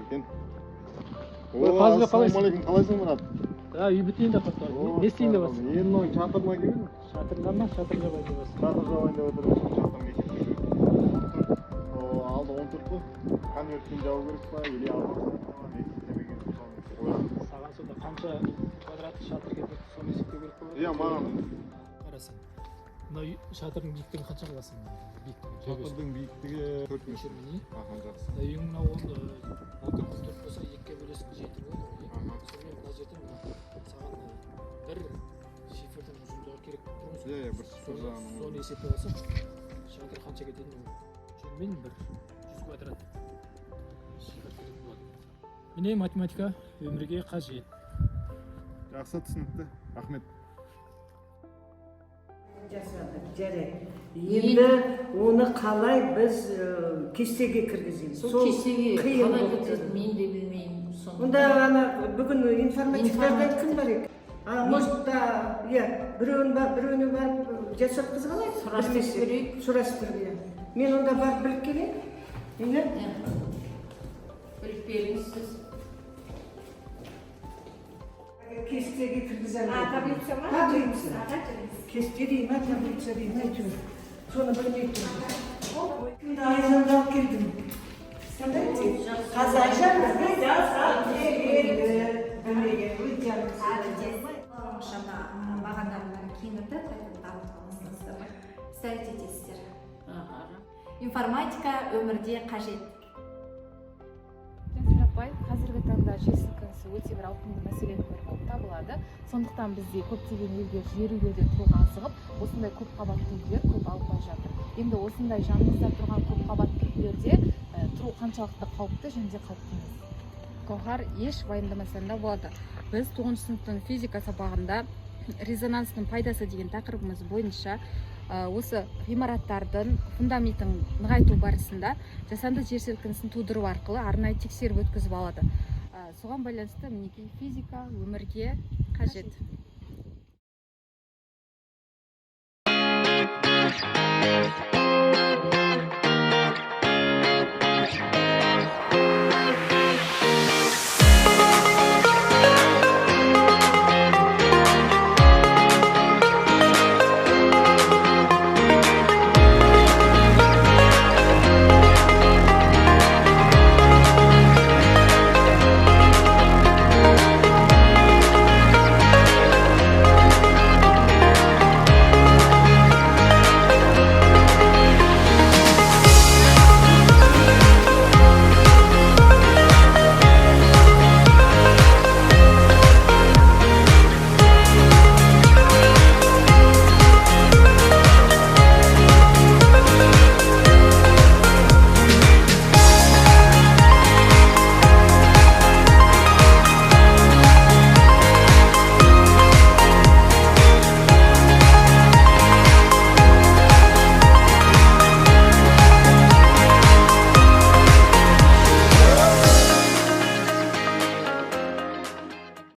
екен. Ассалаумағалейкум, қалайсың, Мұрат? Үй бітейін деп тұрды. Не істейін деп отырсың? Енді мынау шатырына келдің? Шатырға ма? Шатыр жабайын деп отырсың. Шатыр жабайын деп отырмын. Шатыр мектеп. Алды 14 қой. Конвертпен жабу керек па? Или Саған сонда қанша квадрат шатыр керек? Соны есептеу керек па? Иә, маған. Қарасаң. Мына шатырдың биіктігін қанша қыласың? Шатырдың биіктігі 4 метр. Жақсы. Үйің мынау 14 болса 2-ге бөлесің 7 болады ғой. Сонымен мына жерден саған бір шифрдің ұзындығы керек тұрмыз. Иә, бір шифр жағынан. Соны есептеп алсақ, шатыр қанша кететінін шамамен бір 100 квадрат шифр керек болады. Міне математика өмірге қажет. Жақсы, түсінікті. Рахмет. Жарайды. Енді оны қалай біз кестеге кіргіземіз? Сол кестеге қалай кіргізеді, мен де білмеймін. Онда бүгін информатиктерден кім бар екен? Может, біреуіне барып жасатқызып алайық? Сұрастырып көрейік. Сұрастырып, мен онда барып біліп келейін. Біліп беріңіз сіз. Кестеге кіргіземіз. Таблица ма? Таблица. Кесте дейін ма, таблица дейін ма? Соны білмей тұрмыз. Кімді айзанды алып келдің? Қазайжан бізге жасап келді. Білмеген өйден. Бағандарынан кеңірді, ставить етесіздер. Информатика өмірде қажет. Апай, қазіргі таңда жер сілкінісі өте бір ауқымды мәселенің бірі болып табылады. Сондықтан бізде көптеген елдер жер үйлерде тұруға асығып, осындай көп қабатты үйлер көп алынбай жатыр. Енді осындай жанымызда тұрған көп қабатты үйлерде тұру қаншалықты қауіпті және де қауіпті емес? Гауһар, еш уайымдамасаң да болады. Біз 9 сыныптың физика сабағында резонанстың пайдасы деген тақырыбымыз бойынша осы ғимараттардың фундаментін нығайту барысында жасанды жер сілкінісін тудыру арқылы арнайы тексеріп өткізіп алады. Соған байланысты мінекей физика өмірге қажет.